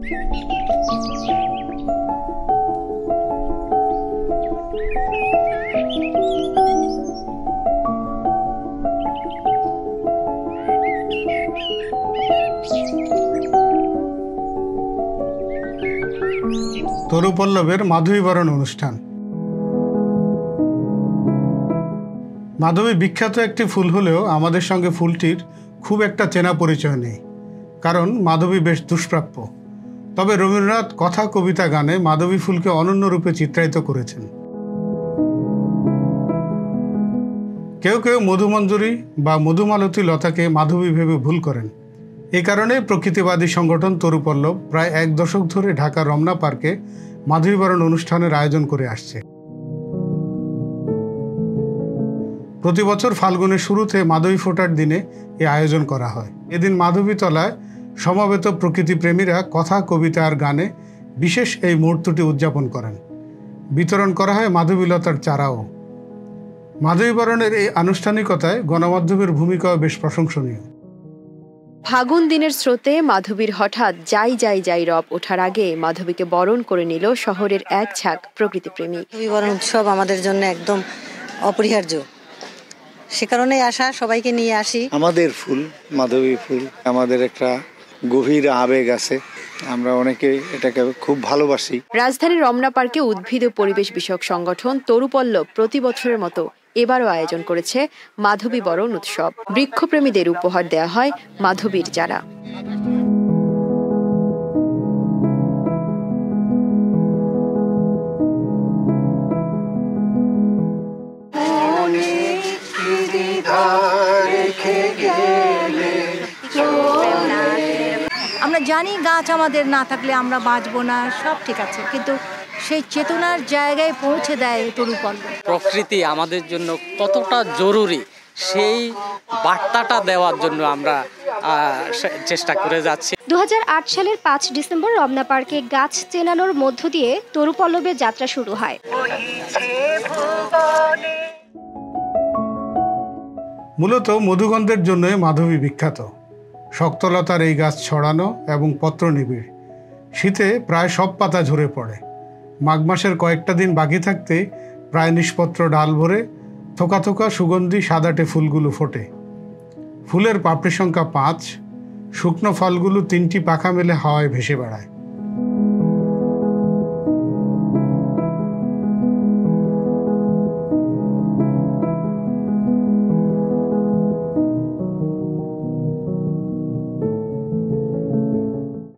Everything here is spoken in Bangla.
তরুপল্লবের মাধবীবরণ অনুষ্ঠান। মাধবী বিখ্যাত একটি ফুল হলেও আমাদের সঙ্গে ফুলটির খুব একটা চেনা পরিচয় নেই, কারণ মাধবী বেশ দুষ্প্রাপ্য। তবে রবীন্দ্রনাথ কথা, কবিতা, গানে মাধবী ফুলকে অনন্য রূপে চিত্রায়িত করেছেন। কেউ কেউ মধুমঞ্জরী বা মধুমালতী লতাকে মাধবী ভেবে ভুল করেন। এ কারণে প্রকৃতিবাদী সংগঠন তরুপল্লব প্রায় 1 দশক ধরে ঢাকার রমনা পার্কে মাধবীবরণ অনুষ্ঠানের আয়োজন করে আসছে। প্রতি বছর ফাল্গুনের শুরুতে মাধবী ফোটার দিনে এই আয়োজন করা হয়। এদিন মাধবীতলায় সমবেত প্রকৃতিপ্রেমীরা কথা, কবিতা আর গানে বিশেষ এই মুহূর্তটি উদযাপন করেন। বিতরণ করা হয় মাধবীলতার চারাও। মাধবীবরণের এই আনুষ্ঠানিকতায় গণমাধ্যমের ভূমিকাও বেশ প্রশংসনীয়। ফাগুন দিনের স্রোতে মাধবীর হঠাৎ যাই যাই যাই রব ওঠার আগে মাধবীকে বরণ করে নিল শহরের এক ঝাঁক প্রকৃতিপ্রেমী। মাধবীবরণ উৎসব আমাদের জন্য একদম অপরিহার্য, সে কারণেই আসা, সবাইকে নিয়ে আসি। আমাদের ফুল মাধবী ফুল, আমাদের একটা গভীর আবেগ আছে, আমরা অনেকে এটাকে খুব ভালোবাসি। রাজধানীর রমনা পার্কে উদ্ভিদ ও পরিবেশ বিষয়ক সংগঠন তরুপল্লব প্রতি বছরের মতো এবারও আয়োজন করেছে মাধবীবরণ উৎসব। বৃক্ষপ্রেমীদের উপহার দেয়া হয় মাধবীর চারা। আমরা জানি গাছ আমাদের না থাকলে আমরা বাঁচবো না, সব ঠিক আছে, কিন্তু সেই চেতনার জায়গায় পৌঁছে দেয় তরুপল্লব। প্রকৃতি আমাদের জন্য কতটা জরুরি সেই বার্তাটা দেওয়ার জন্য আমরা চেষ্টা করে যাচ্ছি। 2008 সালের 5 ডিসেম্বর রমনা পার্কে গাছ চেনানোর মধ্য দিয়ে তরুপল্লবের যাত্রা শুরু হয়। মূলত মধুগন্ধের জন্যই মাধবী বিখ্যাত। শক্তলতার এই গাছ ছড়ানো এবং পত্র নিবিড়। শীতে প্রায় সব পাতা ঝরে পড়ে। মাঘ মাসের কয়েকটা দিন বাকি থাকতে প্রায় নিষ্পত্র ডাল ভরে থোকা থোকা সুগন্ধি সাদাটে ফুলগুলো ফোটে। ফুলের পাপড়ি সংখ্যা 5, শুকনো ফলগুলো 3টি পাখা মেলে হাওয়ায় ভেসে বেড়ায়।